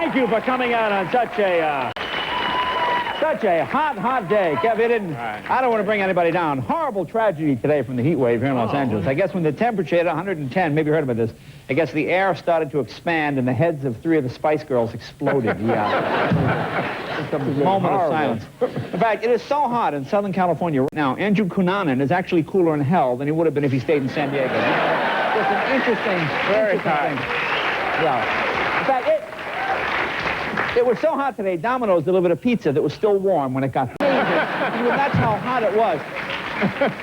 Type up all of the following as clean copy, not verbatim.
Thank you for coming out on such a hot day. Kev, you didn't... I don't want to bring anybody down. Horrible tragedy today from the heat wave here in Los Angeles. I guess when the temperature hit 110, maybe you heard about this, I guess the air started to expand and the heads of 3 of the Spice Girls exploded. Yeah. Just a moment of silence. In fact, it is so hot in Southern California right now, Andrew Cunanan is actually cooler in hell than he would have been if he stayed in San Diego. Just an interesting thing. Yeah. In fact, it was so hot today, Domino's delivered a pizza that was still warm when it got there. That's how hot it was.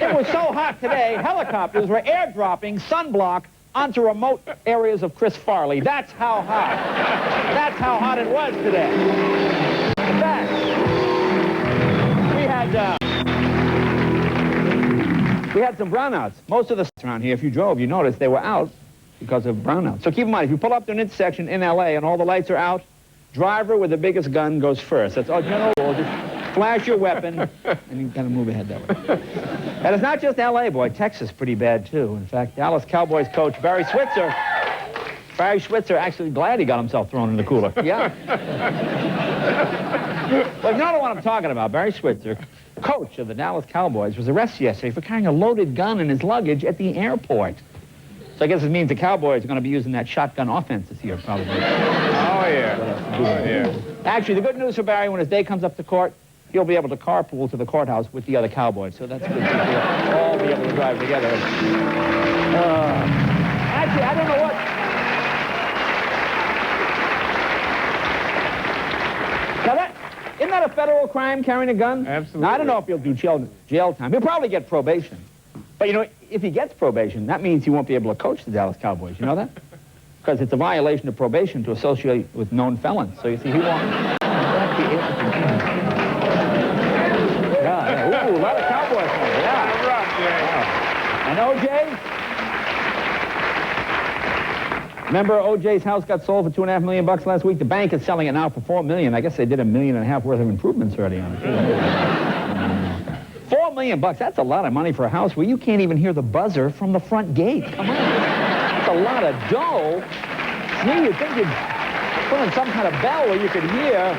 It was so hot today, helicopters were airdropping sunblock onto remote areas of Chris Farley. That's how hot. That's how hot it was today. In fact, we had some brownouts. Most of the around here, if you drove, you noticed they were out because of brownouts. So keep in mind, if you pull up to an intersection in L.A. and all the lights are out, driver with the biggest gun goes first. That's our general rule. Just flash your weapon, and you kind of move ahead that way. And it's not just L.A., boy. Texas pretty bad, too. In fact, Dallas Cowboys coach Barry Switzer actually glad he got himself thrown in the cooler. Yeah. Well, if you don't know what I'm talking about, Barry Switzer, coach of the Dallas Cowboys, was arrested yesterday for carrying a loaded gun in his luggage at the airport. So I guess it means the Cowboys are going to be using that shotgun offense this year, probably. Oh, yeah. Actually, the good news for Barry, when his day comes up to court, he'll be able to carpool to the courthouse with the other Cowboys. So that's good. They'll all be able to drive together. Actually, I don't know what... Now, isn't that a federal crime, carrying a gun? Absolutely. Now, I don't know if he'll do jail time. He'll probably get probation. But, you know, if he gets probation, that means he won't be able to coach the Dallas Cowboys. You know that? Because it's a violation of probation to associate with known felons. So, you see, he won't... Yeah. Ooh, a lot of Cowboys. Yeah. And O.J.? Remember O.J.'s house got sold for $2.5 million last week? The bank is selling it now for $4 million. I guess they did $1.5 million worth of improvements already on it. $4 million, that's a lot of money for a house where you can't even hear the buzzer from the front gate. Come on. That's a lot of dough. See, you'd think you'd put in some kind of bell where you could hear.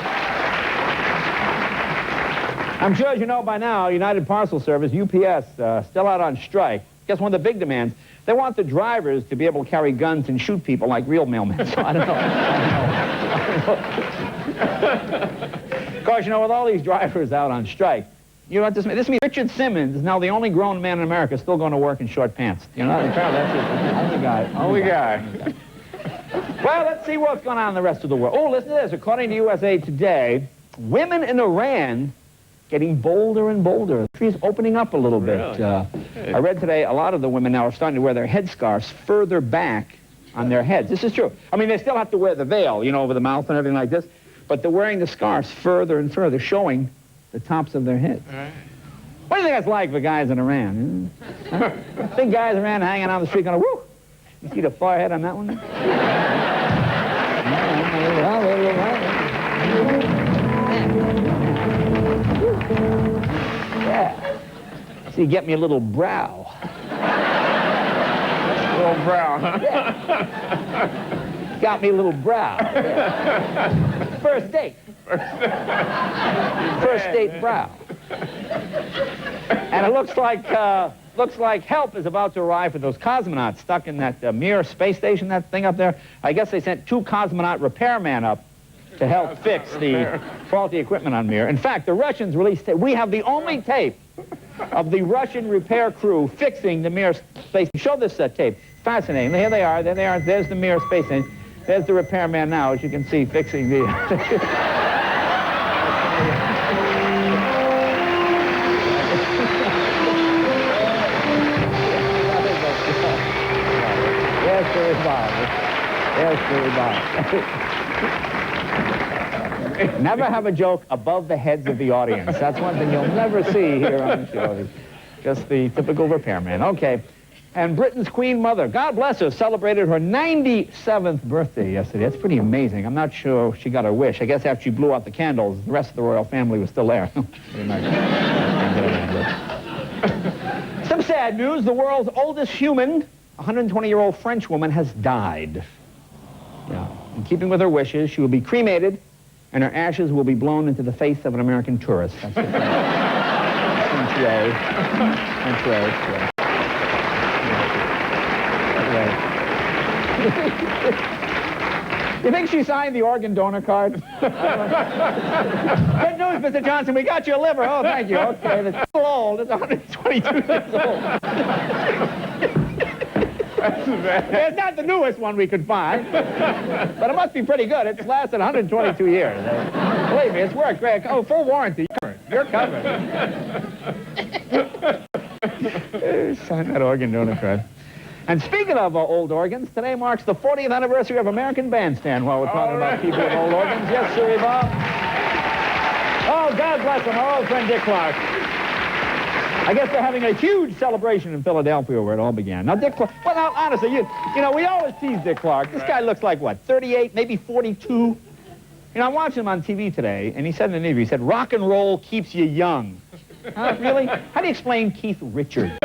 I'm sure, as you know by now, United Parcel Service, UPS, still out on strike. Guess one of the big demands, they want the drivers to be able to carry guns and shoot people like real mailmen. So I don't know. Of course, you know, with all these drivers out on strike, you know what this means? This means Richard Simmons is now the only grown man in America still going to work in short pants. You know, apparently that's the only guy. Well, let's see what's going on in the rest of the world. Oh, listen to this. According to USA Today, women in Iran getting bolder and bolder. The country's opening up a little bit. I read today a lot of the women now are starting to wear their headscarves further back on their heads. This is true. I mean, they still have to wear the veil, you know, over the mouth and everything like this, but they're wearing the scarves further and further, showing the tops of their heads. What do you think that's like for guys in Iran? Huh? Big guys around hanging on the street going, woo! You see the forehead on that one? Yeah. See, get me a little brow. A little brow, huh? Yeah. Got me a little brow. Yeah. First date. First date brow. And it looks like help is about to arrive for those cosmonauts stuck in that Mir space station, that thing up there. I guess they sent 2 cosmonaut repairmen up to help fix the faulty equipment on Mir. In fact, the Russians released tape. We have the only tape of the Russian repair crew fixing the Mir space. Show this tape. Fascinating. Here they are. There they are. There's the Mir space station. There's the repairman now, as you can see, fixing the... Yes, the revolver. Never have a joke above the heads of the audience. That's one thing you'll never see here on the show. Just the typical repairman. Okay. And Britain's Queen Mother, God bless her, celebrated her 97th birthday yesterday. That's pretty amazing. I'm not sure she got her wish. I guess after she blew out the candles, the rest of the royal family was still there. Some sad news. The world's oldest human, a 120-year-old French woman, has died. Yeah. keeping with her wishes, she will be cremated, and her ashes will be blown into the face of an American tourist. That's the plan. That's Ray. That's Ray. You think she signed the organ donor card? Good news, Mr. Johnson. We got your liver. Oh, thank you. Okay, it's a little old. It's 122 years old. It's not the newest one we could find, but it must be pretty good. It's lasted 122 years. Believe me, it's worked great. Oh, full warranty. You're covered. Sign that organ donor card. And speaking of old organs, today marks the 40th anniversary of American Bandstand while we're talking about people with old organs. Yes, sir, Bob. Oh, God bless him, our old friend Dick Clark. I guess they're having a huge celebration in Philadelphia where it all began. Now, Dick Clark, well, now, honestly, you know, we always tease Dick Clark. This guy looks like, what, 38, maybe 42? You know, I watched him on TV today, and he said in an interview, he said, rock and roll keeps you young. Really? How do you explain Keith Richards?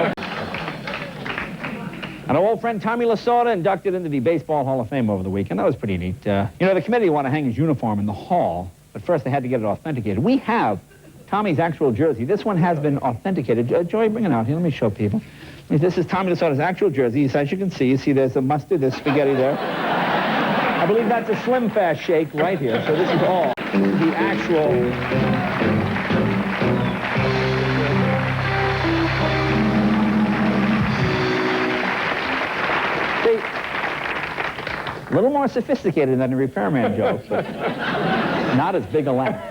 And our old friend Tommy Lasorda inducted into the Baseball Hall of Fame over the weekend. That was pretty neat. You know, the committee wanted to hang his uniform in the hall, but first they had to get it authenticated. We have Tommy's actual jersey. This one has been authenticated. Joey, bring it out here. Let me show people. This is Tommy Lasorda's actual jersey. As you can see, there's a mustard, there's spaghetti there. I believe that's a Slim Fast shake right here. So this is all the actual... A little more sophisticated than the repairman joke, but not as big a length.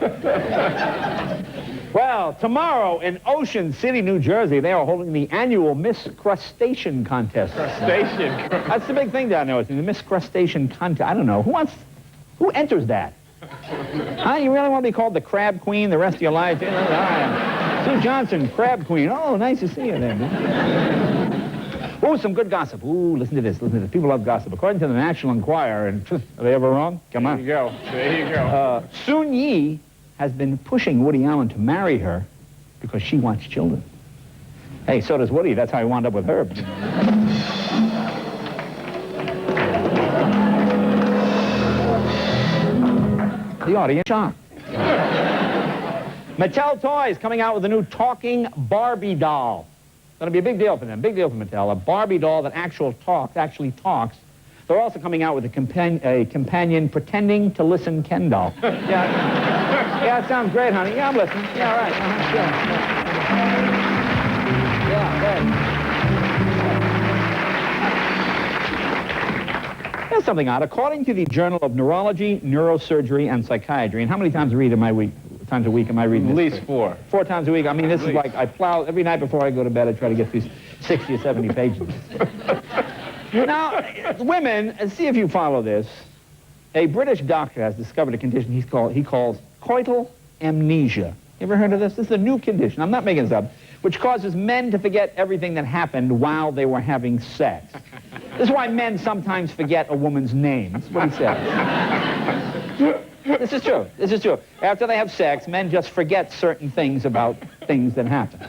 Well, tomorrow in Ocean City, New Jersey, they are holding the annual Miss Crustacean Contest. Crustacean? That's the big thing down there, the Miss Crustacean Contest. I don't know. Who enters that? Huh? You really want to be called the Crab Queen the rest of your life? You know, Sue Johnson, Crab Queen. Oh, nice to see you there, man. Ooh, some good gossip. Ooh, listen to this. People love gossip. According to the National Enquirer, and are they ever wrong? Come on. There you go. Soon Yi has been pushing Woody Allen to marry her because she wants children. Hey, so does Woody. That's how he wound up with her. The audience shocked. Mattel Toys coming out with a new talking Barbie doll. It's going to be a big deal for them, big deal for Mattel. A Barbie doll that actually talks. They're also coming out with a companion pretending to listen Ken doll. Yeah, it sounds great, honey. Yeah, I'm listening. Yeah, all right. Yeah, Here's something odd. According to the Journal of Neurology, Neurosurgery, and Psychiatry, and how many times a week am I reading this? At least 4. 4 times a week. I mean, this is like I plow every night before I go to bed. I try to get these 60 or 70 pages. Now, women, see if you follow this. A British doctor has discovered a condition he calls coital amnesia. You ever heard of this? This is a new condition. I'm not making this up. Which causes men to forget everything that happened while they were having sex. This is why men sometimes forget a woman's name. That's what he says. This is true. This is true. After they have sex, men just forget certain things about things that happen.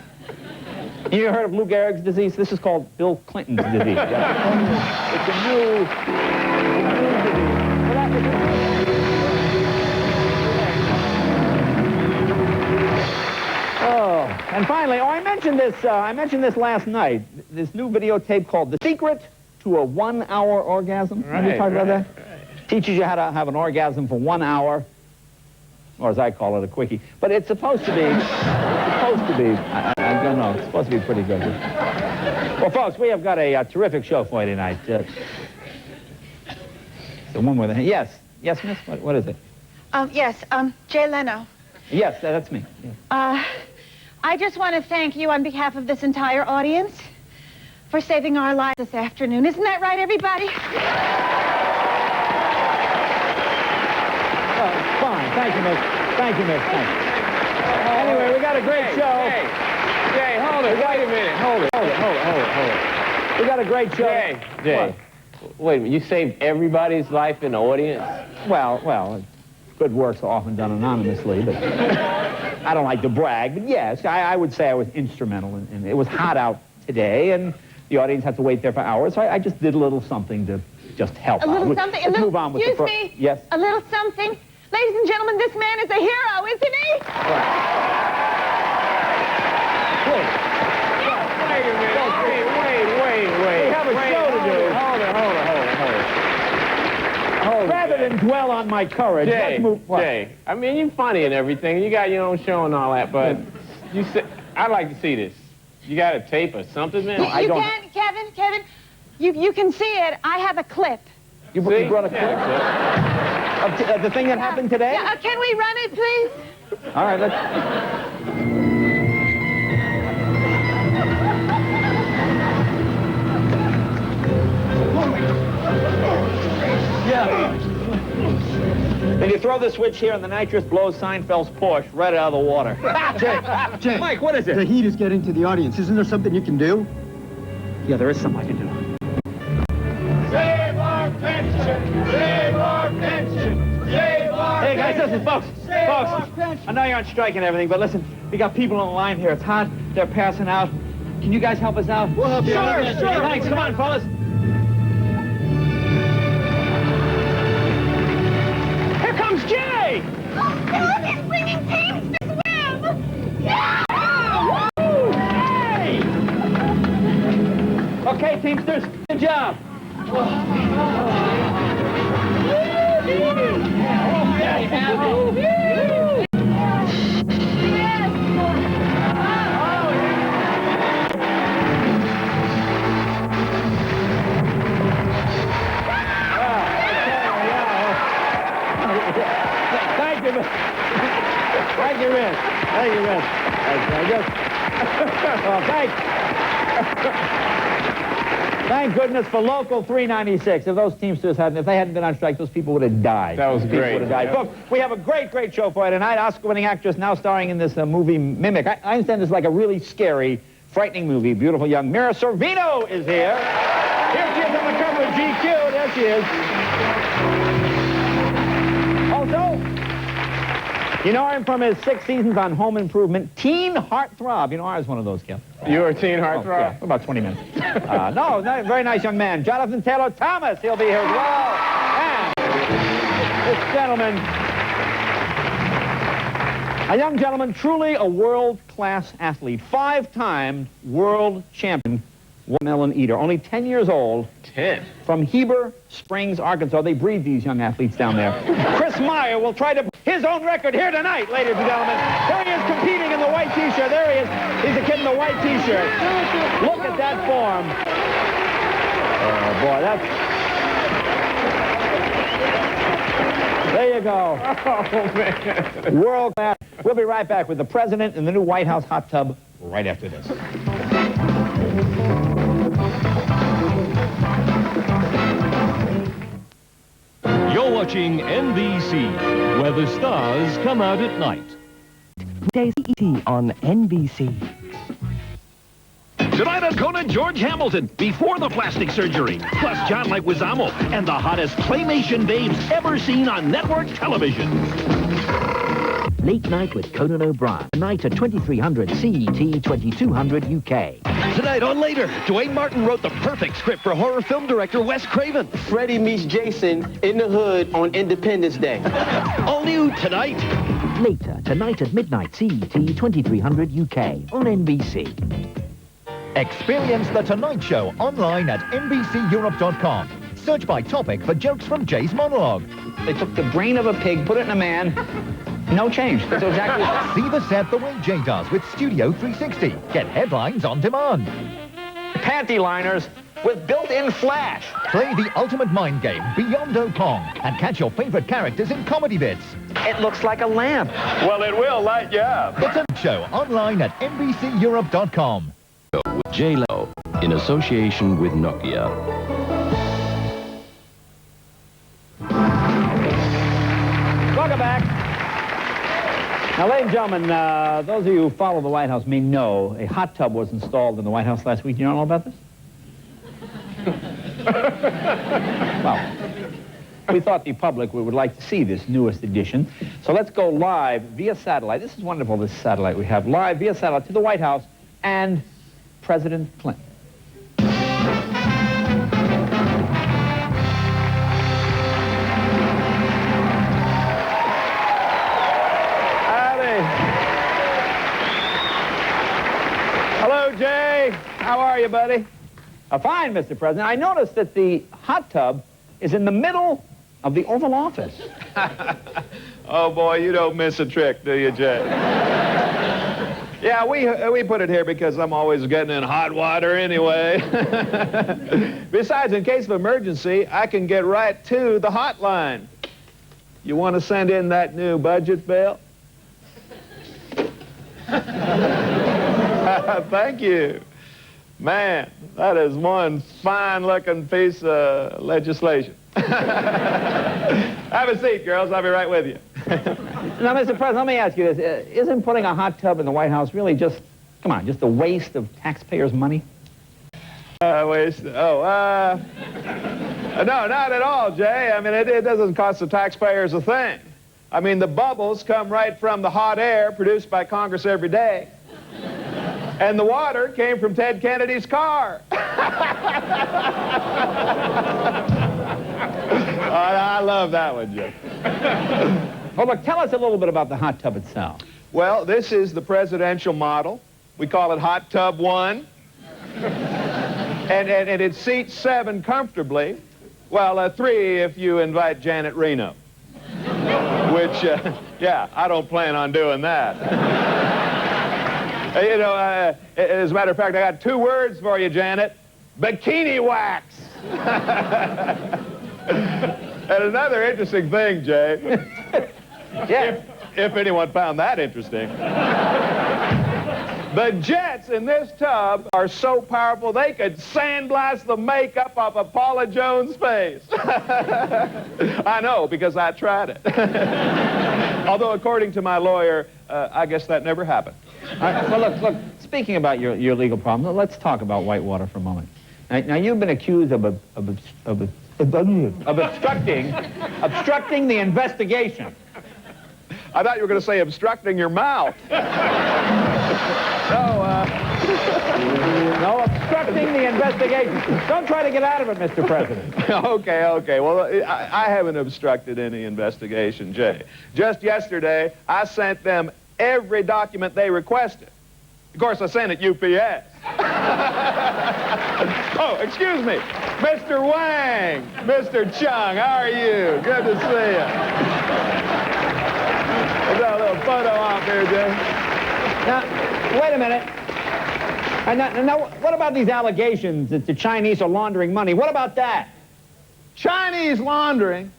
You heard of Lou Gehrig's disease? This is called Bill Clinton's disease. It's a new disease. Oh, and finally, I mentioned this last night. This new videotape called "The Secret to a 1-Hour Orgasm." Have you talked about that? Right. Teaches you how to have an orgasm for 1 hour, or as I call it, a quickie. But it's supposed to be. I don't know. It's supposed to be pretty good. Well, folks, we have got a terrific show for you tonight. The one with the yes, miss. What is it? Yes, Jay Leno. Yes, that's me. Yes. I just want to thank you on behalf of this entire audience for saving our lives this afternoon. Isn't that right, everybody? Fine. Thank you, miss. Thank you, miss. Thank you. Anyway, we got a great show. Jay, hold it. Wait a minute. Hold it. We got a great show. Jay. Wait a minute. You saved everybody's life in the audience? Well, good works are often done anonymously, but I don't like to brag. But yes, I would say I was instrumental. And it was hot out today, and the audience had to wait there for hours. So I just did a little something to just help A out. little something? Let's move on with Excuse the me? Yes? A little something? Ladies and gentlemen, this man is a hero, isn't he? Please. Wait a minute. Wait. We have a show to do. Hold it. Rather than dwell on my courage, Jay, let's move... What? Jay, I mean, you're funny and everything. You got your own show and all that, but I'd like to see this. You got a tape or something, man? You can, Kevin, you can see it. I have a clip. You brought a clip? Of the thing that happened today? Yeah, can we run it, please? All right, let's... Then you throw the switch here and the nitrous blows Seinfeld's Porsche right out of the water. Jay, Mike, what is it? the heat is getting to the audience. Isn't there something you can do? Yeah, there is something I can do. Save our pension! Save our pension! Save our Hey, guys, listen, folks. our Folks, pension. I know you're on strike and everything, but listen, we got people on the line here. It's hot. They're passing out. Can you guys help us out? We'll help you out. Sure. Thanks. Come on, fellas. Here comes Jay! Look, he's bringing teams to swim! Yeah! Hey! Okay, Teamsters, good job. Thank you, thank you, Rich. Thank you, Rich. Thank goodness for Local 396. If those Teamsters if they hadn't been on strike, those people would have died. That was Those people great. would have died. Yeah. Folks, we have a great show for you tonight. Oscar-winning actress now starring in this movie, Mimic. I understand this is like a really scary, frightening movie. Beautiful young Mira Sorvino is here. Here she is on the cover of GQ. There she is. Also, you know him from his 6 seasons on Home Improvement. Teen Heartthrob. You know, I was one of those, Kel. You're a teen heartthrob? Yeah, for about 20 minutes. No, very nice young man. Jonathan Taylor Thomas. He'll be here as well. And this gentleman, a young gentleman, truly a world-class athlete. 5-time world champion watermelon eater. Only 10 years old. 10. From Heber Springs, Arkansas. They breed these young athletes down there. Chris Meyer will try to his own record here tonight, ladies and gentlemen. There he is competing in the white T-shirt. There he is. He's a kid in the white T-shirt. Look at that form. Oh, boy, that's... There you go. Oh, man. World class. We'll be right back with the president in the new White House hot tub right after this. You're watching NBC, where the stars come out at night. Today's ET on NBC. Tonight on Conan, George Hamilton, before the plastic surgery. Plus John Leguizamo and the hottest claymation babes ever seen on network television. Late Night with Conan O'Brien. Tonight at 2300 CET, 2200 UK. Tonight on Later, Dwayne Martin wrote the perfect script for horror film director Wes Craven. Freddie meets Jason in the hood on Independence Day. All new tonight. Later, tonight at midnight CET, 2300 UK on NBC. Experience The Tonight Show online at NBCEurope.com. Search by topic for jokes from Jay's monologue. They took the brain of a pig, put it in a man, no change. That's exactly See the set the way Jay does with Studio 360. Get headlines on demand. panty liners with built-in flash. Play the ultimate mind game, Beyond Kong, and catch your favorite characters in comedy bits. It looks like a lamp. Well, it will light you up. The Tonight Show online at NBCEurope.com. With J-Lo, in association with Nokia. Welcome back. Now, ladies and gentlemen, those of you who follow the White House may know a hot tub was installed in the White House last week. You don't know about this? Well, we thought the public would like to see this newest edition. So let's go live via satellite. This is wonderful, this satellite we have. Live via satellite to the White House and President Clinton. How are you, buddy? Fine, Mr. President. I noticed that the hot tub is in the middle of the Oval Office. Oh, boy, you don't miss a trick, do you, Jay? Yeah, we put it here because I'm always getting in hot water anyway. Besides, in case of emergency, I can get right to the hotline. You want to send in that new budget bill? Thank you. Man, that is one fine-looking piece of legislation. Have a seat, girls. I'll be right with you. Now, Mr. President, let me ask you this. Isn't putting a hot tub in the White House really just, come on, just a waste of taxpayers' money? Waste? Oh, no, not at all, Jay. I mean, it doesn't cost the taxpayers a thing. I mean, the bubbles come right from the hot air produced by Congress every day. And the water came from Ted Kennedy's car. I love that one, Jay. Well, look, tell us a little bit about the hot tub itself. Well, this is the presidential model. We call it Hot Tub 1. And it seats 7 comfortably. Well, 3 if you invite Janet Reno. Which, yeah, I don't plan on doing that. You know, as a matter of fact, I got 2 words for you, Janet. Bikini wax. And another interesting thing, Jay. Yeah. If anyone found that interesting. The jets in this tub are so powerful they could sandblast the makeup off of Paula Jones' face. I know, because I tried it. Although, according to my lawyer, I guess that never happened. Well, look, speaking about your legal problem, let's talk about Whitewater for a moment. Now you've been accused of obstructing the investigation. I thought you were going to say obstructing your mouth. No, obstructing the investigation. Don't try to get out of it, Mr. President. Okay. Well, I haven't obstructed any investigation, Jay. Just yesterday, I sent them every document they requested. Of course, I sent it UPS. Oh, excuse me. Mr. Wang, Mr. Chung, how are you? Good to see you. Let's have a little photo op here, Jay. Now, wait a minute. Now, what about these allegations that the Chinese are laundering money? What about that? Chinese laundering?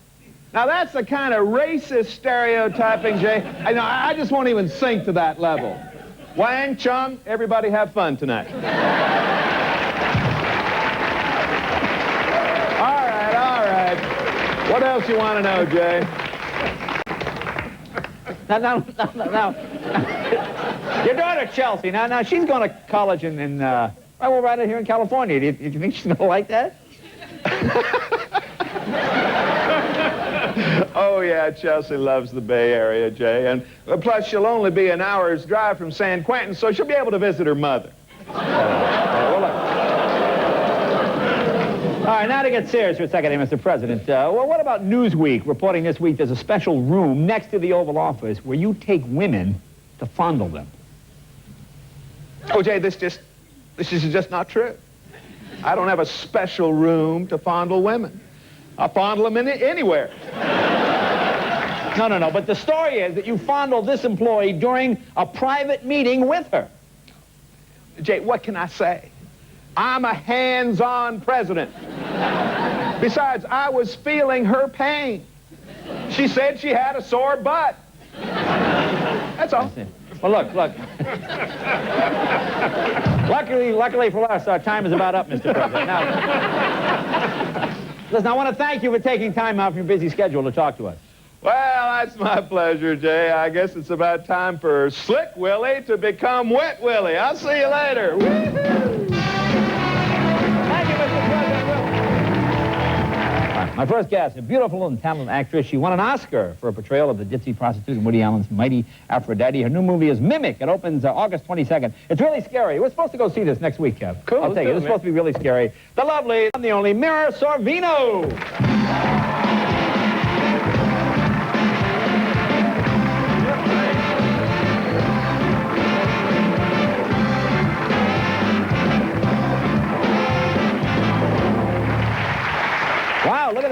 Now, that's the kind of racist stereotyping, Jay. I just won't even sink to that level. Wang, Chung, everybody have fun tonight. All right. What else you want to know, Jay? Now. Your daughter, Chelsea, now she's going to college right here in California. Do you think she's going to like that? Oh, yeah, Chelsea loves the Bay Area, Jay. And plus, she'll only be an hour's drive from San Quentin, so she'll be able to visit her mother. All right, now to get serious for a second here, Mr. President. Well, what about Newsweek reporting this week there's a special room next to the Oval Office where you take women to fondle them? Oh, Jay, this is just not true. I don't have a special room to fondle women. I fondle them anywhere. No, but the story is that you fondled this employee during a private meeting with her. Jay, what can I say? I'm a hands-on president. Besides, I was feeling her pain. She said she had a sore butt. That's all. Well, look. Luckily for us, our time is about up, Mr. President. Now, listen, I want to thank you for taking time out from your busy schedule to talk to us. Well, that's my pleasure, Jay. I guess it's about time for Slick Willie to become Wet Willie. I'll see you later. Woo-hoo! Thank you, Mr. President. My first guest, a beautiful and talented actress. She won an Oscar for a portrayal of the ditzy prostitute in Woody Allen's Mighty Aphrodite. Her new movie is Mimic. It opens August 22nd. It's really scary. We're supposed to go see this next week, Kev. Cool. I'll tell you, it's supposed to be really scary. The lovely and the only Mira Sorvino.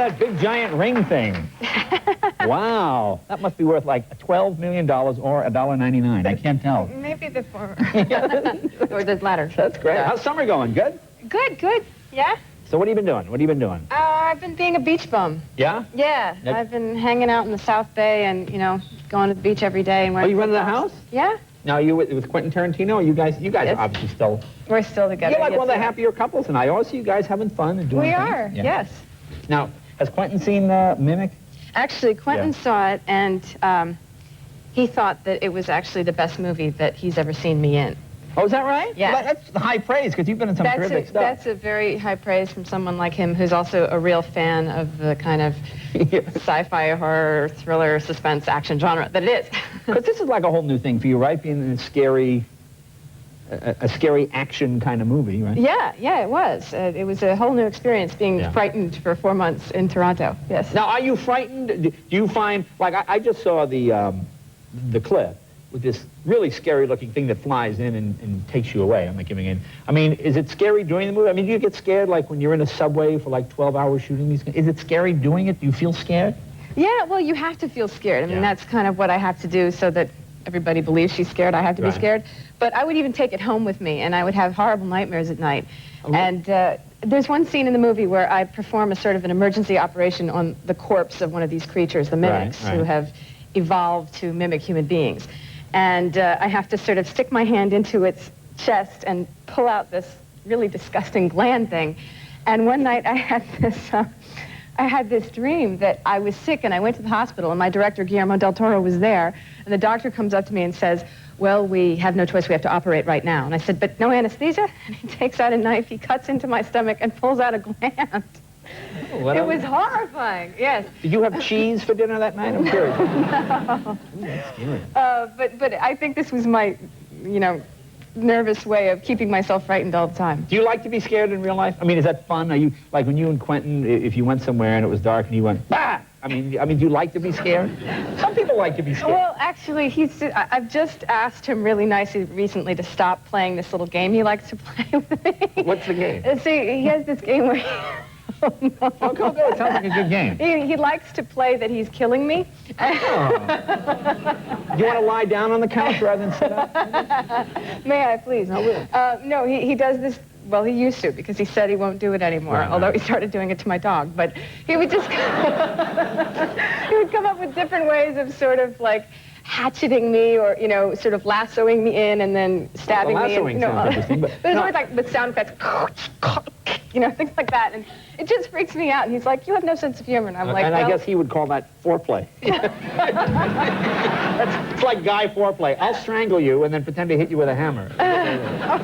that big giant ring thing. Wow. That must be worth like $12 million or $1.99. I can't tell. Maybe the former. Or the latter. That's great. How's summer going? Good? Good, good. Yeah? So what have you been doing? What have you been doing? I've been being a beach bum. Yeah? Yeah. I've been hanging out in the South Bay and, going to the beach every day. And Oh, you running the house? Yeah. Now, are you with Quentin Tarantino? Or you guys Yes. are obviously still... We're still together. You're like yes, one of the we are. happier couples, and I always see you guys having fun and doing We things. are, Yeah. yes. Now, has Quentin seen Mimic? Actually, Quentin saw it, and he thought that it was actually the best movie that he's ever seen me in. Oh, is that right? Yeah. Well, that's high praise, because you've been in some terrific stuff. That's a very high praise from someone like him who's also a real fan of the kind of sci-fi, horror, thriller, suspense, action genre that it is. Because this is like a whole new thing for you, right? Being in a scary action kind of movie, right? Yeah, it was. It was a whole new experience being frightened for 4 months in Toronto, yes. Now, are you frightened? Do you find, like, I just saw the clip with this really scary-looking thing that flies in and takes you away. I'm not giving in. I mean, is it scary doing the movie? I mean, do you get scared, like, when you're in a subway for, like, 12 hours shooting these? Is it scary doing it? Do you feel scared? Yeah, well, you have to feel scared. I mean, that's kind of what I have to do so that everybody believes she's scared. I have to be scared. But I would even take it home with me, and I would have horrible nightmares at night. Oh, and there's one scene in the movie where I perform a sort of an emergency operation on the corpse of one of these creatures, the mimics, who have evolved to mimic human beings. And I have to sort of stick my hand into its chest and pull out this really disgusting gland thing. And one night I had this dream that I was sick, and I went to the hospital, and my director, Guillermo del Toro, was there. And the doctor comes up to me and says, well, we have no choice. We have to operate right now. And I said, but no anesthesia? And he takes out a knife, he cuts into my stomach, and pulls out a gland. It was horrifying, yes. Did you have cheese for dinner that night? I'm curious. No. Ooh, that's scary. But I think this was my, nervous way of keeping myself frightened all the time. Do you like to be scared in real life? I mean, is that fun? Are you, like when you and Quentin, if you went somewhere and it was dark and you went, bah! I mean, do you like to be scared? Some people like to be scared. Well, actually, I've just asked him really nicely recently to stop playing this little game he likes to play with me. What's the game? See, he has this game where Oh, go. It sounds like a good game. He likes to play that he's killing me. Oh. You want to lie down on the couch rather than sit up? May I, please? I will. No, he does this. Well, he used to, because he said he won't do it anymore, although he started doing it to my dog. But he would just... he would come up with different ways of sort of, like, hatcheting me or, sort of lassoing me in and then stabbing me. Lassoing sounds interesting, but... There's always, like, with sound effects, things like that. And it just freaks me out. And he's like, you have no sense of humor. And I'm like, and I guess he would call that foreplay. It's like guy foreplay. I'll strangle you and then pretend to hit you with a hammer.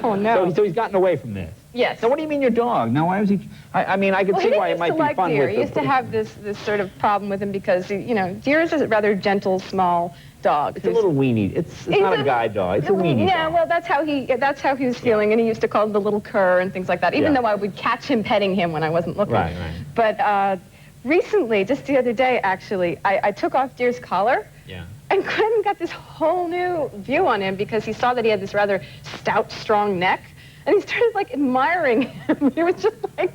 Oh, no. So he's gotten away from this. Yes. So what do you mean your dog? Now, why was he... I mean, I could see why it might be fun with... He used to have this sort of problem with him because, Deer is a rather gentle, small dog. It's a little weenie. It's not a guy dog. It's a weenie dog. Well, that's how he was feeling, and he used to call him the little cur and things like that, even though I would catch him petting him when I wasn't looking. Right. But recently, just the other day, actually, I took off Deer's collar. Yeah. And Quentin got this whole new view on him because he saw that he had this rather stout, strong neck. And he started, like, admiring him. He was just like,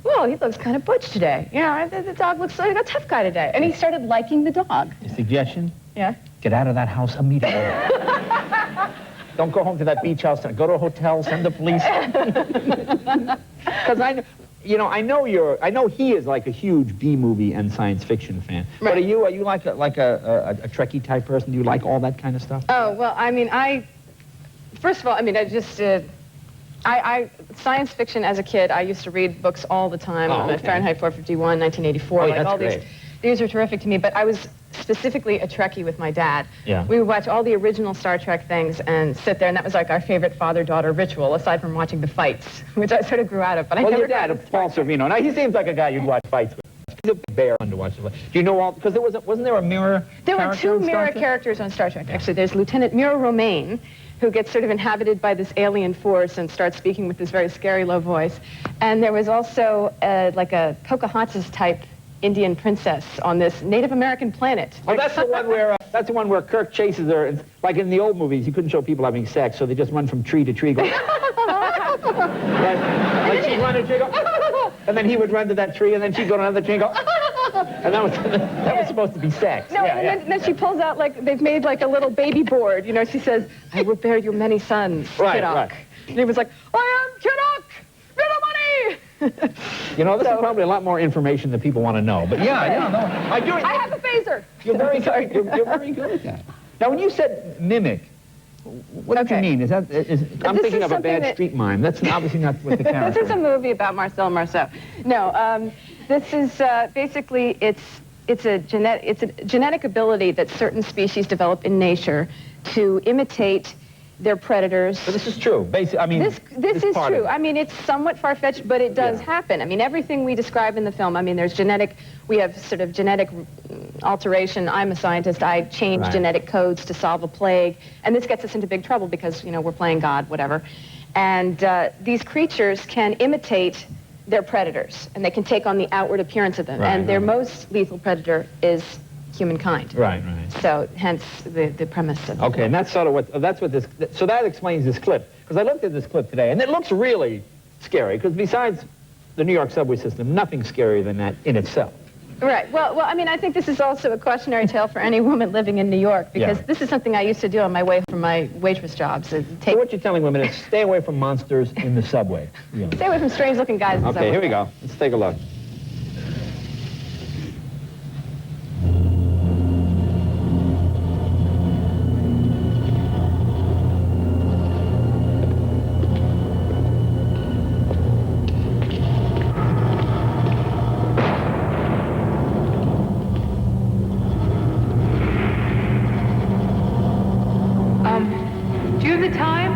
well, he looks kind of butch today. The dog looks like a tough guy today. And he started liking the dog. Your suggestion? Yeah? Get out of that house immediately. Don't go home to that beach house. Go to a hotel. Send the police. Because I know he is like a huge B-movie and science fiction fan. Right. But are you like a Trekkie type person? Do you like all that kind of stuff? Oh, well, I mean, first of all, I mean, science fiction as a kid, I used to read books all the time. Fahrenheit 451, 1984, like all these. These are terrific to me, but I was specifically a Trekkie with my dad. Yeah. We would watch all the original Star Trek things and sit there, and that was like our favorite father-daughter ritual, aside from watching the fights, which I sort of grew out of. But I never your dad, Paul Sorvino. Now, he seems like a guy you'd watch fights with. He's a bear fun to watch. Do you know all? Because wasn't there a mirror? There were two mirror characters on Star Trek. Actually, there's Lieutenant Mira Romaine, who gets sort of inhabited by this alien force and starts speaking with this very scary low voice. And there was also like a Pocahontas type Indian princess on this Native American planet. Oh, that's the one where Kirk chases her. It's like in the old movies, you couldn't show people having sex, so they just run from tree to tree. Like she'd run and she'd go, and then he would run to that tree, and then she'd go to another tree and go, And that was supposed to be sex. No, yeah, and then she pulls out, like, they've made, like, a little baby board. You know, she says, I will bear you many sons, Right, Kiddock. right. And he was like, I am Kiddock! Money! You know, this is probably a lot more information than people want to know. But yeah, no. I have a phaser! You're very good. You're very good at that. Now, when you said mimic, what did you mean? I'm thinking of a bad street mime. That's obviously not what the character This is a movie about Marcel Marceau. No, this is basically, it's a genetic ability that certain species develop in nature to imitate their predators. But this is true. Basically, I mean, this is true. I mean, it's somewhat far-fetched, but it does happen. I mean, everything we describe in the film, I mean, we have sort of genetic alteration. I'm a scientist. I change genetic codes to solve a plague. And this gets us into big trouble because, you know, we're playing God, whatever. And these creatures can imitate their predators, and they can take on the outward appearance of them. And their most lethal predator is humankind. Right. So, hence the premise of Okay, and that's sort of so that explains this clip. Because I looked at this clip today, and it looks really scary, because besides the New York subway system, nothing's scarier than that in itself. Right. Well, I mean, I think this is also a cautionary tale for any woman living in New York, because this is something I used to do on my way from my waitress jobs. So what you're telling women is stay away from monsters in the subway. Really. Stay away from strange-looking guys in the subway. Okay, here we go. Let's take a look. Do you have the time?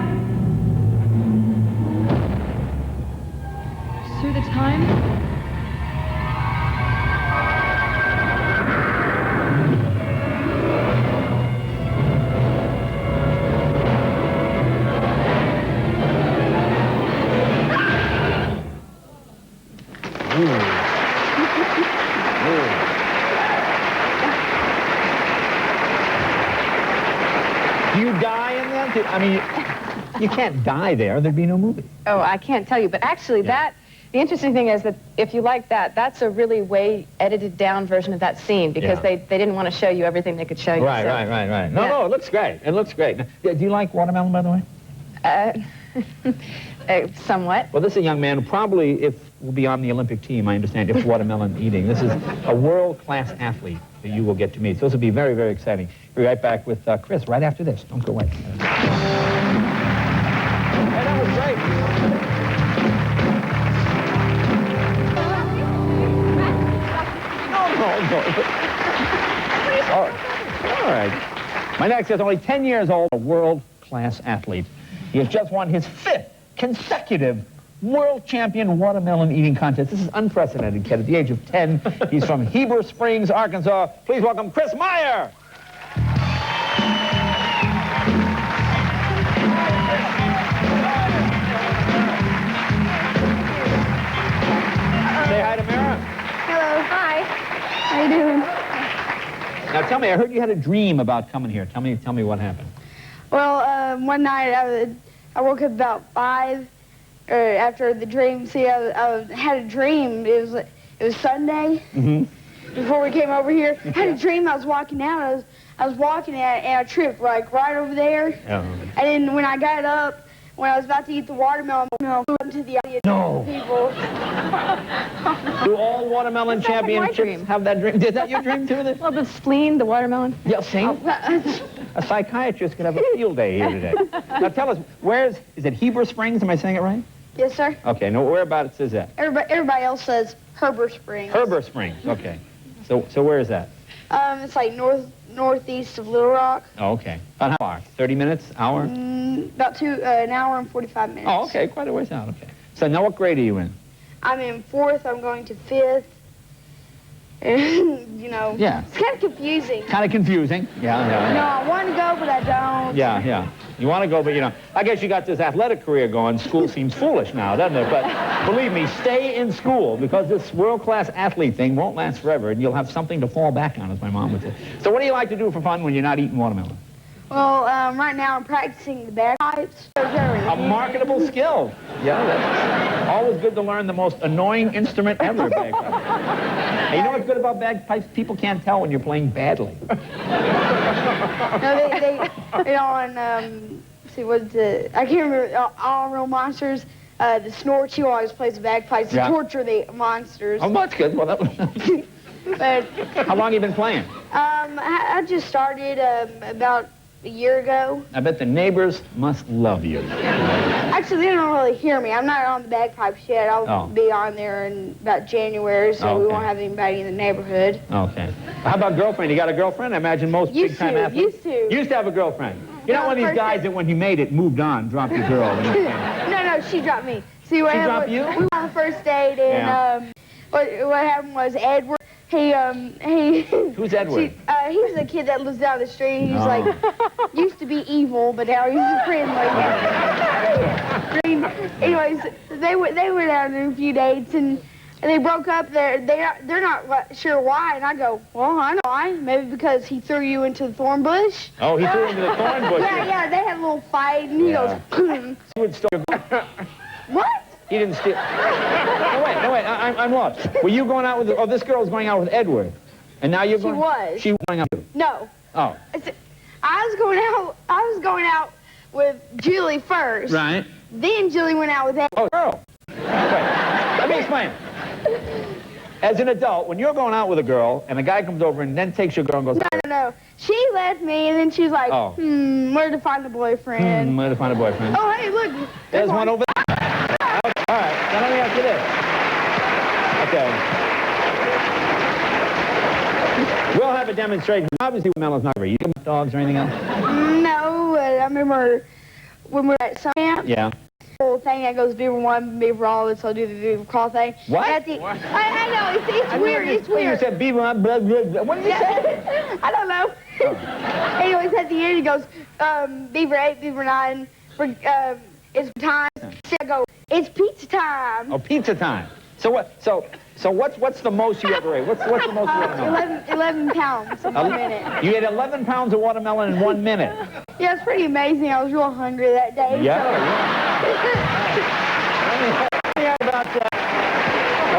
Sir, the time? Do you die in that? I mean, you can't die there. There'd be no movie. Oh, I can't tell you. But actually, the interesting thing is that if you like that, that's a really way edited down version of that scene, because they didn't want to show you everything they could show you. Right. No, it looks great. It looks great. Now, do you like watermelon, by the way? Somewhat. Well, this is a young man who probably, will be on the Olympic team, I understand, if watermelon eating. This is a world-class athlete that you will get to meet. So this will be very, very exciting. We'll be right back with Chris right after this. Don't go away. Hey, that was great. No. All right. My next guest is only 10 years old, a world-class athlete. He has just won his 5th consecutive world champion watermelon eating contest. This is unprecedented, kid. At the age of 10, he's from Heber Springs, Arkansas. Please welcome Chris Meyer. Say hi to Mira. Hello. Hi. How you doing? Now tell me, I heard you had a dream about coming here. Tell me what happened. Well, one night I woke up about 5 after the dream. See, I had a dream. It was Sunday before we came over here. I had a dream. I was walking out. I was walking and I tripped like right over there. And then when I got up, when I was about to eat the watermelon, I flew into the audience. No. People. Do all watermelon championships have that dream? Is that your dream too? Well, the spleen, the watermelon. Yeah, see? A psychiatrist could have a field day here today. Now tell us, is it Heber Springs? Am I saying it right? Yes, sir. Okay, no, whereabouts is that? Everybody else says Heber Springs. Heber Springs, okay. So where is that? It's like northeast of Little Rock. Oh, okay. About how far? 30 minutes? Hour? About an hour and 45 minutes. Oh, okay, quite a ways out, okay. So now what grade are you in? I'm in 4th, I'm going to 5th. And, you know, it's kind of confusing. Kind of confusing, yeah. No, I want to go, but I don't. Yeah. You want to go, but, you know, I guess you got this athletic career going. School seems foolish now, doesn't it? But believe me, stay in school, because this world-class athlete thing won't last forever, and you'll have something to fall back on, as my mom would say. So what do you like to do for fun when you're not eating watermelon? Well, right now I'm practicing the bagpipes. Oh, A marketable skill. Yeah, that's always good to learn the most annoying instrument ever, bagpipes. And you know what's good about bagpipes? People can't tell when you're playing badly. No, they on, see, what's the, I can't remember, All Real Monsters, the Snorch, he always plays the bagpipes to torture the monsters. Oh, that's good. Well, that But how long have you been playing? I just started about a year ago. I bet the neighbors must love you. Actually, they don't really hear me. I'm not on the bagpipes yet. I'll be on there in about January, so we won't have anybody in the neighborhood. Okay. How about girlfriend? You got a girlfriend? I imagine most big-time athletes. Used to have a girlfriend. You're not one of these guys that when he made it, moved on, dropped your girl. No, she dropped me. See, what happened? You? We went on the first date, and what happened was Edward. Who's Edward? He's the kid that lives down the street. He's like, used to be evil, but now he's friendly. Anyways, they went out on a few dates, and they broke up. They're not sure why, and I go, well, I know why. Maybe because he threw you into the thorn bush. Oh, he threw you into the thorn bush. Yeah, they had a little fight, and he goes, what? He didn't steal. No, wait, I'm lost. Were you going out with, this girl was going out with Edward. And now you're going... She was going out with... No. Oh. I was going out with Julie first. Right. Then Julie went out with Edward. Oh, girl. Wait, let me explain. As an adult, when you're going out with a girl, and a guy comes over and then takes your girl and goes... No. She left me, and then she's like, where to find a boyfriend? Where to find a boyfriend? Oh, hey, look. There's one over there. All right, now let me ask you this. Okay. We'll have a demonstration. Obviously, Melon's not very. You give dogs or anything else? No, but I remember when we were at summer camp. Yeah. The whole thing that goes Beaver 1, Beaver all, so do the Beaver crawl thing. What? I know, it's weird, it's weird. You said Beaver 1, blah, blah, blah. What did you say? I don't know. Anyways, at the end, he goes, Beaver 8, Beaver 9, it's time. So I go, it's pizza time. Oh, pizza time. So what's the most you ever ate? What's the most you ever ate? 11 pounds in 1 minute. You ate 11 pounds of watermelon in 1 minute. Yeah, it's pretty amazing. I was real hungry that day. Yeah. Let me hear about that.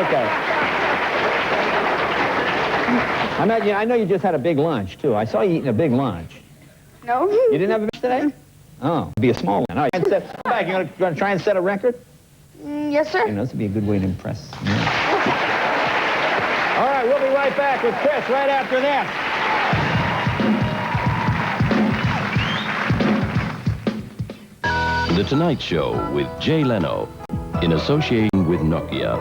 Okay. I know you just had a big lunch, too. I saw you eating a big lunch. No. You didn't have a lunch today? Oh, it'd be a small one. All right, come back. You're going to try and set a record? Yes, sir. You know, this would be a good way to impress me. All right, we'll be right back with Chris right after that. The Tonight Show with Jay Leno, in association with Nokia.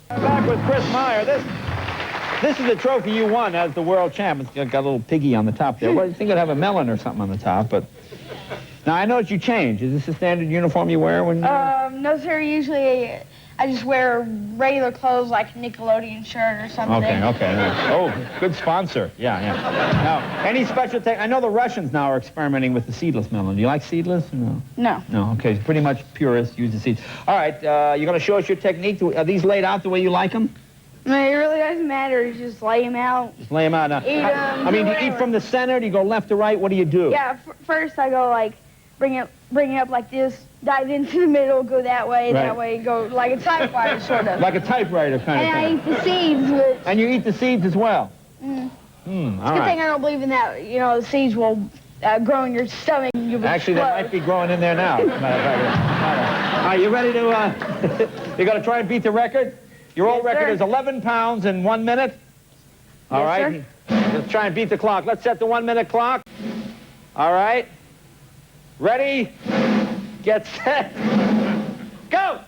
Back with Chris Meyer. This is the trophy you won as the world champ. It's got a little piggy on the top there. Well, you think it'd have a melon or something on the top, but... Now, I noticed you changed. Is this the standard uniform you wear when... No, sir. Usually, I just wear regular clothes like a Nickelodeon shirt or something. Okay. Oh, good sponsor. Yeah. Now, any special I know the Russians now are experimenting with the seedless melon. Do you like seedless or no? No. No, okay. Pretty much purist. Use the seeds. All right, you're going to show us your technique. Are these laid out the way you like them? No, it really doesn't matter. You just lay them out. Just lay them out. Now, do you eat from the center? Do you go left to right? What do you do? Yeah, first I go like, bring it up like this, dive into the middle, go that way, that way, go like a typewriter, sort of. Like a typewriter kind of thing. And I eat the seeds. And you eat the seeds as well? All right. Good thing I don't believe in that, the seeds will grow in your stomach. Actually, they might be growing in there now. Are you ready to, you're going to try and beat the record? Your old record is 11 pounds in 1 minute. All right. Sir. Let's try and beat the clock. Let's set the 1 minute clock. All right. Ready? Get set. Go!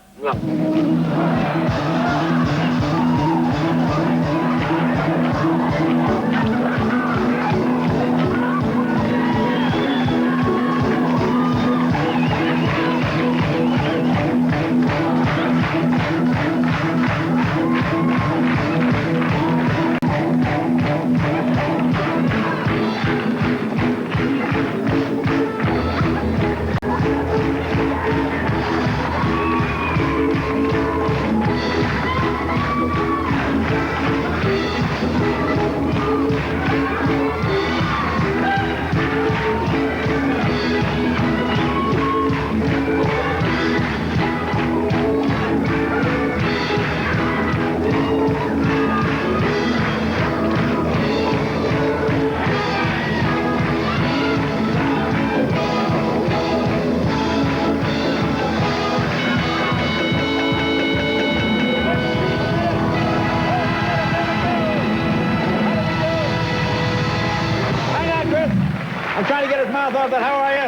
something. How are you?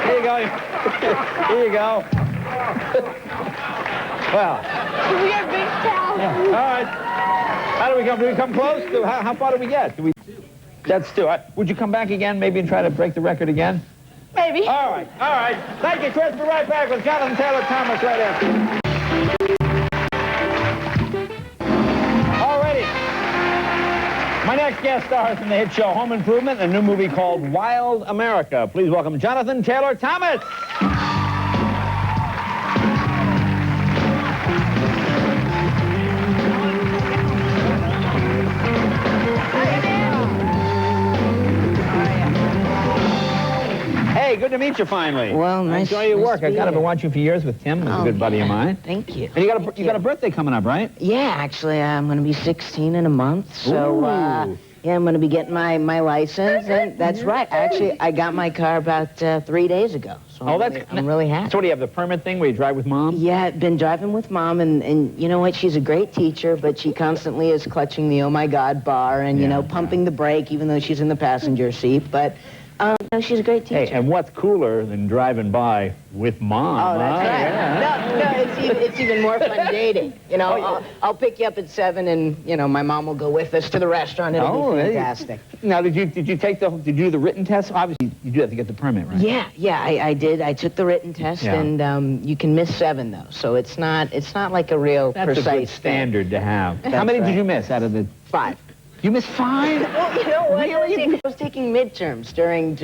Here you go. Here you go. Well. We have big towels. Yeah. All right. How do we come? Do we come close? How far do we get? That's 2. Would you come back again, maybe, and try to break the record again? Maybe. All right. All right. Thank you, Chris. We'll be right back with Jonathan Taylor Thomas right after. All righty. My next guest stars from the hit show Home Improvement and a new movie called Wild America. Please welcome Jonathan Taylor Thomas. Hey, good to meet you finally. Well, nice. Enjoy your work. I've I've been watching you for years with Tim, who's a good buddy of mine. Thank you. And you got a birthday coming up, right? Yeah, actually, I'm going to be 16 in a month. So, yeah, I'm going to be getting my license. And that's right. Actually, I got my car about 3 days ago. So I'm really happy. So what do you have, the permit thing where you drive with Mom? Yeah, I've been driving with Mom, and you know what? She's a great teacher, but she constantly is clutching the oh my God bar and, you know, pumping the brake even though she's in the passenger seat. But no, she's a great teacher. Hey, and what's cooler than driving by with Mom? Oh, that's right. Yeah. No, it's even more fun dating. You know, I'll pick you up at 7, and you know, my mom will go with us to the restaurant. It'll be fantastic. Now, did you do the written test? Obviously, you do have to get the permit, right? Yeah, I did. I took the written test, and you can miss 7 though, so it's not like a real precise That's a good standard to have. That's How many right. did you miss out of the 5? You missed 5? Well, you know what? Really? I was taking midterms during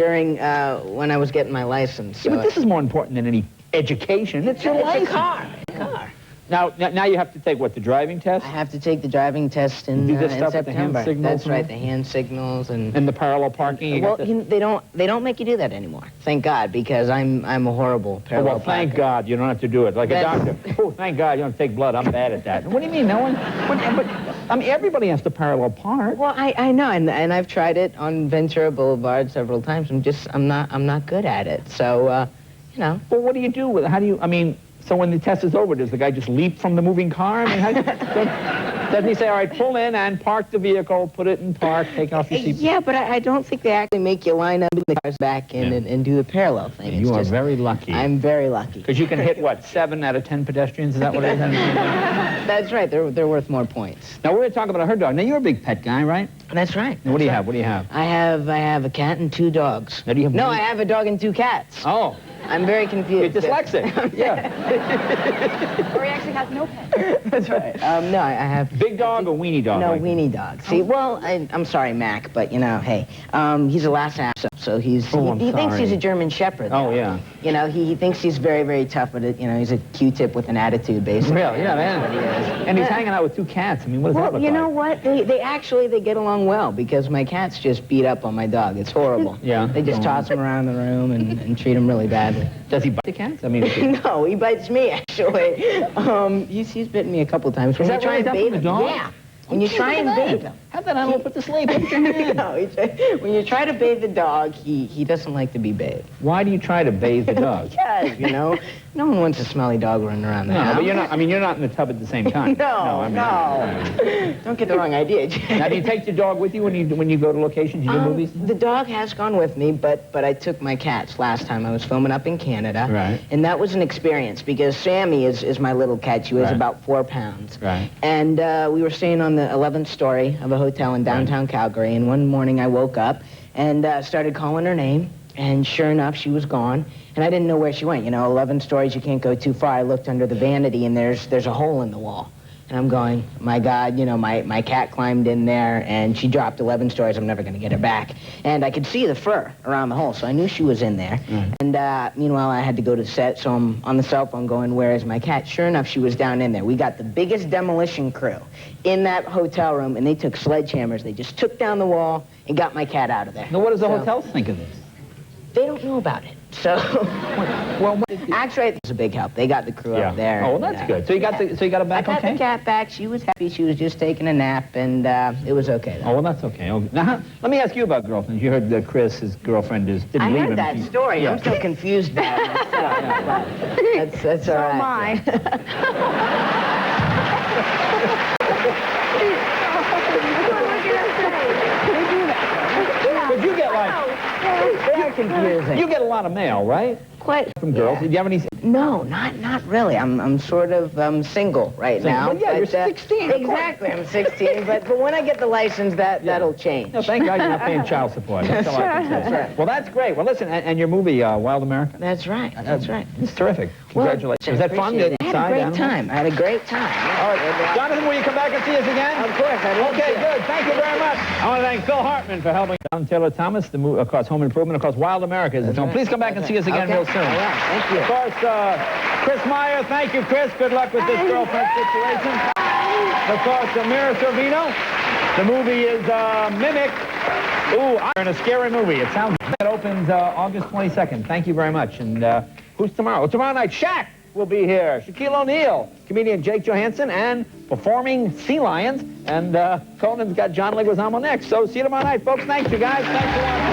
when I was getting my license. So but this is more important than any education. It's your license. It's a car. Now you have to take, what, the driving test? I have to take the driving test in, do this in stuff with September. the hand signals. That's right, the hand signals and the parallel parking. Well, they don't make you do that anymore. Thank God, because I'm a horrible parallel well, thank parker. God you don't have to do it like a doctor. Oh, thank God you don't take blood. I'm bad at that. What do you mean? No one? But I mean, everybody has to parallel park. Well, I know, and I've tried it on Ventura Boulevard several times. I'm not good at it. So, you know. Well, what do you do with it? How do you? I mean. So when the test is over, does the guy just leap from the moving car? I mean, doesn't he say, all right, pull in and park the vehicle, put it in park, take off your seatbelt? Yeah, but I don't think they actually make you line up the cars back in and do the parallel thing. Yeah, you are very lucky. I'm very lucky. Because you can hit, what, 7 out of 10 pedestrians? Is that what it is? That's right. They're worth more points. Now, we're going to talk about her dog. Now, you're a big pet guy, right? That's right. Now, what do you have? What do you have? I have a cat and 2 dogs. Now, do you have I have a dog and 2 cats. Oh. I'm very confused. You're dyslexic. Yeah. Or he actually has no pet. That's right. No, I have... Big dog or weenie dog? No, weenie dog. See, well, I'm sorry, Mac, but, you know, hey, he's a Lhasa Apso, so he thinks he's a German Shepherd. Oh, yeah. You know, he thinks he's very, very tough, but, you know, he's a Q-tip with an attitude, basically. Really? Yeah, man. And he's hanging out with 2 cats. I mean, what does that look like? Well, you know what? They get along well, because my cats just beat up on my dog. It's horrible. Yeah. They just toss him around the room and treat him really badly. Does he bite the cats? I mean... No, he bites me, actually. He's bitten me a couple times. Is that try and bathe the dog? Yeah. When you try and bathe him. Have that animal put to sleep. Put your hand. No, when you try to bathe the dog, he doesn't like to be bathed. Why do you try to bathe the dog? Because, you know, no one wants a smelly dog running around the house. No, but you're not. I mean, you're not in the tub at the same time. No. Don't get the wrong idea, Jay. Now, do you take your dog with you when you go to locations, you do movies? The dog has gone with me, but I took my cats last time. I was filming up in Canada. Right. And that was an experience, because Sammy is my little cat. She weighs about 4 pounds. Right. And we were staying on the 11th story of a hotel in downtown Calgary, and one morning I woke up and started calling her name, and sure enough, she was gone, and I didn't know where she went. You know, 11 stories, you can't go too far. I looked under the vanity, and there's a hole in the wall. And I'm going, my God, you know, my cat climbed in there, and she dropped 11 stories. I'm never going to get her back. And I could see the fur around the hole, so I knew she was in there. And meanwhile, I had to go to the set, so I'm on the cell phone going, where is my cat? Sure enough, she was down in there. We got the biggest demolition crew in that hotel room, and they took sledgehammers. They just took down the wall and got my cat out of there. Now, what does the hotel think of this? They don't know about it. So, well, actually, it was a big help. They got the crew up there. Oh, well, that's good. So you got it back okay? I got the cat back. She was happy. She was just taking a nap, and it was okay. Oh, well, that's okay. Now, let me ask you about girlfriends. You heard that Chris, his girlfriend, didn't leave him. I heard that story. Yeah. I'm so confused by it myself. That's all right. So am Could you get like... confusing. You get a lot of mail, right? Quite. From girls. Do you have any? No, not really. I'm sort of single right now. Well, yeah, you're but, 16. Exactly, I'm 16. but when I get the license, that'll change. No, thank God you're not paying child support. That's all I can say. That's right. Well, that's great. Well, listen, and your movie, Wild America? That's right. That's right. It's terrific. Congratulations. Was that fun? I had a great time. I had a great time. All right. Jonathan, will you come back and see us again? Of course. Okay, good. Thank you very much. I want to thank Phil Hartman for helping. John Taylor Thomas, the movie, of course, Home Improvement, of course, Wild America is the film. Please come back and see us again real soon. All right. Thank you. Of course, Chris Meyer. Thank you, Chris. Good luck with this girlfriend situation. Of course, Mira Sorvino. The movie is Mimic. Ooh, in a scary movie. It sounds like it opens August 22nd. Thank you very much. And who's tomorrow? Well, tomorrow night, Shaq will be here. Shaquille O'Neal, comedian Jake Johansson, and performing Sea Lions. And Conan's got John Leguizamo next. So see you tomorrow night, folks. Thanks, you guys. Thanks for watching.